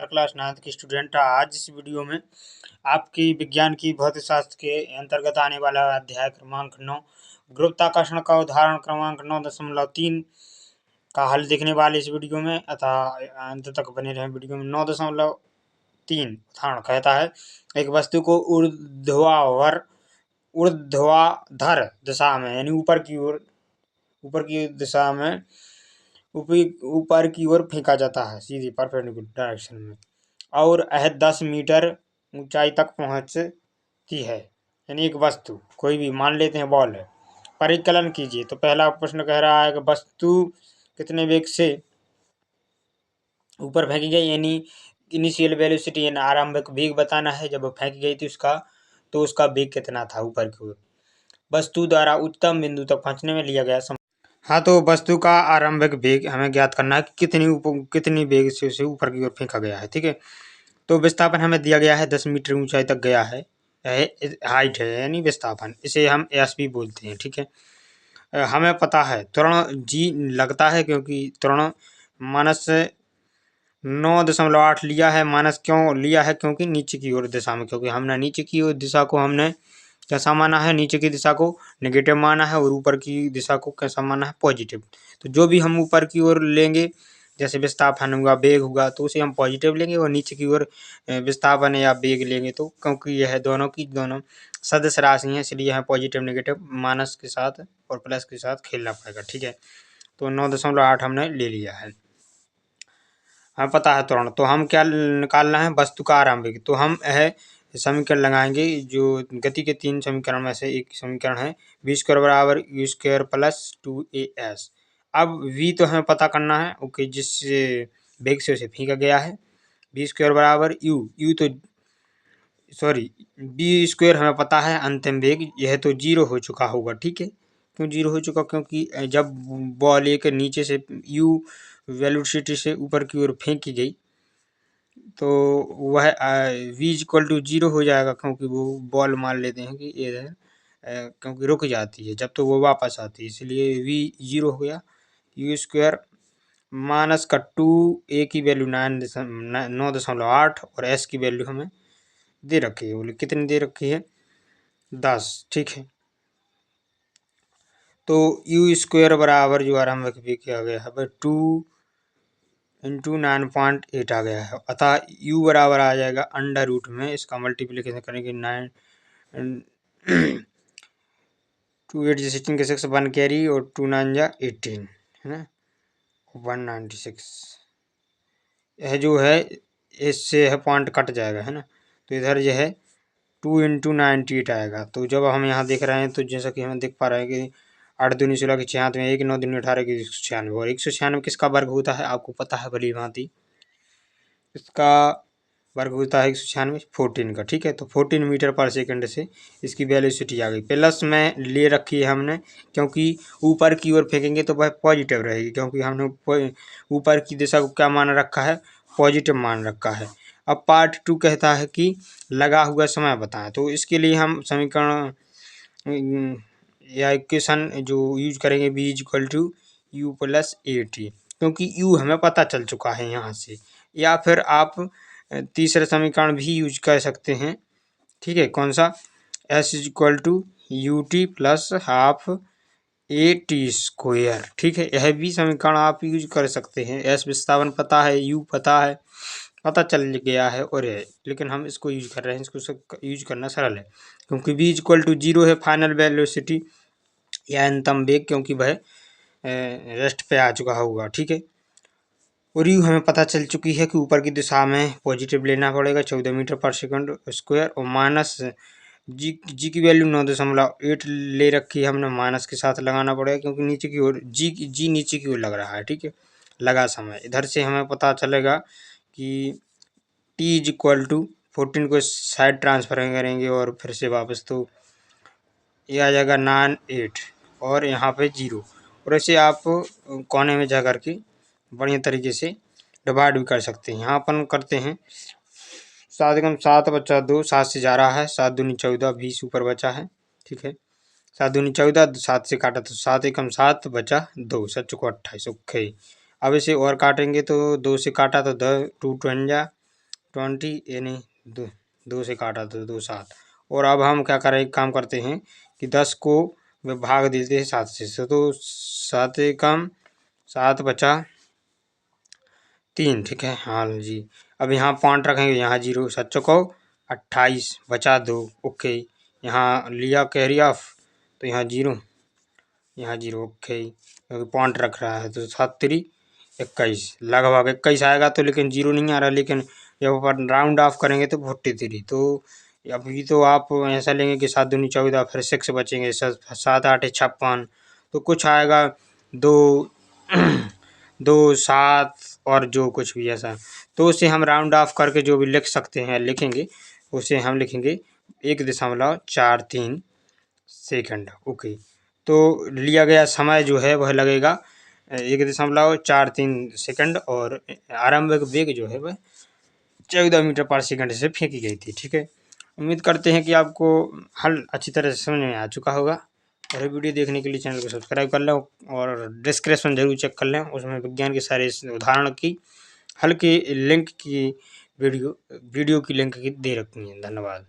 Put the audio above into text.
Class 9th की student आज इस वीडियो में आपकी विज्ञान की भौतिक शास्त्र के अंतर्गत आने वाला अध्याय क्रमांक 9 गुरुत्वाकर्षण का उदाहरण क्रमांक 9.3 का हल देखने वाले इस वीडियो में अतः अंत तक बने रहें। वीडियो में 9.3 उदाहरण कहता है एक वस्तु को ऊर्ध्वाधर दिशा में यानी ऊपर की दिशा में ऊपर की ओर फेंका जाता है सीधी परपेंडिकुलर डायरेक्शन में और यह 10 मीटर ऊंचाई तक पहुंचती है। यानी एक वस्तु कोई भी मान लेते हैं बॉल है, परिकलन कीजिए। तो पहला प्रश्न कह रहा है कि वस्तु कितने वेग से ऊपर फेंकी गई, यानी इनिशियल वेलोसिटी यानी आरंभिक वेग बताना है जब वो फेंकी गई थी तो उसका वेग कितना था ऊपर की ओर। वस्तु द्वारा उच्चतम बिंदु तक पहुंचने में लिया गया समय। हाँ, तो वस्तु का आरंभिक वेग हमें ज्ञात करना है कि कितनी वेग से उसे ऊपर की ओर फेंका गया है। ठीक है, तो विस्थापन हमें दिया गया है 10 मीटर ऊंचाई तक गया है, हाइट है यानी विस्थापन, इसे हम एस भी बोलते हैं। ठीक है, हमें पता है त्वरण जी लगता है क्योंकि त्वरण माइनस 9.8 लिया है। माइनस क्यों लिया है? क्योंकि नीचे की ओर दिशा में, क्योंकि हमने नीचे की ओर दिशा को हमने कैसा माना है, नीचे की दिशा को नेगेटिव माना है और ऊपर की दिशा को कैसा माना है, पॉजिटिव। तो जो भी हम ऊपर की ओर लेंगे जैसे विस्थापन हुआ, वेग हुआ, तो उसे हम पॉजिटिव लेंगे और नीचे की ओर विस्थापन या वेग लेंगे तो क्योंकि यह दोनों सदस्य राशि हैं इसलिए हमें पॉजिटिव नेगेटिव माइनस के साथ और प्लस के साथ खेलना पड़ेगा। ठीक है, तो 9.8 हमने ले लिया है। हमें पता है त्वरण, तो हम क्या निकालना है, वस्तु का आरंभिक। तो हम यह समीकरण लगाएंगे जो गति के 3 समीकरण में से एक समीकरण है v² बराबर u² प्लस 2as। अब v तो हमें पता करना है, ओके, जिस वेग से उसे फेंका गया है। v² बराबर u तो सॉरी v² हमें पता है अंतिम वेग, यह तो 0 हो चुका होगा। ठीक है, क्यों 0 हो चुका? क्योंकि जब बॉल एक नीचे से u वेलोसिटी से ऊपर की ओर फेंकी गई तो वह v=0 हो जाएगा, क्योंकि वो बॉल मान लेते हैं कि इधर क्योंकि रुक जाती है जब तो वो वापस आती है, इसलिए v 0 हो गया। u² माइनस का 2 a की वैल्यू 9.8 और s की वैल्यू हमें दे रखी है। बोले कितनी दे रखी है? 10। ठीक है, तो u² बराबर जो आरंभिक वेग किया गया है 2 इंटू 9.8 आ गया है, अतः u बराबर आ जाएगा अंडर रूट में, इसका मल्टीप्लिकेशन करेंगे 9 2 8 16 के 6 1 कैरी और 2 9 जा 18 है ना, 196। यह जो है इससे यह पॉइंट कट जाएगा है ना, तो इधर यह है 2 इंटू 98 आएगा। तो जब हम यहाँ देख रहे हैं तो जैसा कि हम देख पा रहे हैं कि 8 दूनी 16 की 96 में 1 9 दूनी 18 की 196 और 196 किसका वर्ग होता है आपको पता है भली भांति, इसका वर्ग होता है 196 14 का। ठीक है, तो 14 मीटर पर सेकंड से इसकी वेलोसिटी आ गई। प्लस में ले रखी है हमने क्योंकि ऊपर की ओर फेंकेंगे तो वह पॉजिटिव रहेगी, क्योंकि हमने ऊपर की दिशा को क्या मान रखा है, पॉजिटिव मान रखा है। अब पार्ट 2 कहता है कि लगा हुआ समय बताएं। तो इसके लिए हम समीकरण या इक्वेशन जो यूज करेंगे v=u प्लस at, क्योंकि u हमें पता चल चुका है यहाँ से। या फिर आप तीसरा समीकरण भी यूज कर सकते हैं। ठीक है, कौन सा? s=ut plus half at²। ठीक है, यह भी समीकरण आप यूज कर सकते हैं। s विस्थापन पता है, u पता है, पता चल गया है और लेकिन हम इसको यूज कर रहे हैं, इसको यूज करना सरल है क्योंकि v=0 है फाइनल वेलोसिटी या अंतिम वेग, क्योंकि वह रेस्ट पे आ चुका होगा। ठीक है, और यू हमें पता चल चुकी है कि ऊपर की दिशा में पॉजिटिव लेना पड़ेगा 14 मीटर पर सेकंड स्क्वायर और माइनस जी की वैल्यू 9.8 ले रखी है हमने, माइनस के साथ लगाना पड़ेगा क्योंकि नीचे की ओर जी नीचे की ओर लग रहा है। ठीक है, लगा समय इधर से हमें पता चलेगा कि t=14 को साइड ट्रांसफर करेंगे और फिर से वापस तो ये आ जाएगा 9.8 और यहाँ पे 0, और ऐसे आप कोने में जा करके बढ़िया तरीके से डिवाइड भी कर सकते हैं। यहाँ अपन करते हैं 7 एकम 7 बचा 2, 7 से जा रहा है, 7 दूनी 14 20 ऊपर बचा है। ठीक है, 7 दूनी 14, 7 से काटा तो 7 एकम 7 बचा 2, 7 चौको 28। ओके, अब इसे और काटेंगे तो 2 से काटा तो 2 2 जा 20 यानी 2 से काटा तो 2 7। और अब हम क्या करें, काम करते हैं कि 10 को भाग देते हैं 7 से, तो 7 कम 7 बचा 3, ठीक है। हाँ जी, अब यहाँ पॉइंट रखेंगे, यहाँ 0 7 चौको 28 बचा 2, ओके। यहाँ लिया कैरी ऑफ तो यहाँ 0, यहाँ 0, ओके, क्योंकि पॉइंट रख रहा है तो 7 3 21, लगभग 21 आएगा तो, लेकिन 0 नहीं आ रहा। लेकिन जब अपन राउंड ऑफ करेंगे तो 43, तो अभी तो आप ऐसा लेंगे कि 7 दूनी 14, फिर 6 बचेंगे, 7 8 56, तो कुछ आएगा 2 2 7 और जो कुछ भी ऐसा, तो उसे हम राउंड ऑफ करके जो भी लिख सकते हैं लिखेंगे, उसे हम लिखेंगे 1.43 सेकंड, ओके। तो लिया गया समय जो है वह लगेगा 1.43 सेकंड, और आरंभिक वेग जो है वह 14 मीटर पर सेकंड से फेंकी गई थी, ठीक है। उम्मीद करते हैं कि आपको हल अच्छी तरह से समझ में आ चुका होगा, और वीडियो देखने के लिए चैनल को सब्सक्राइब कर लें, और डिस्क्रिप्शन जरूर चेक कर लें, उसमें विज्ञान के सारे उदाहरण की हल के लिंक की वीडियो की लिंक की दे रखी है। धन्यवाद।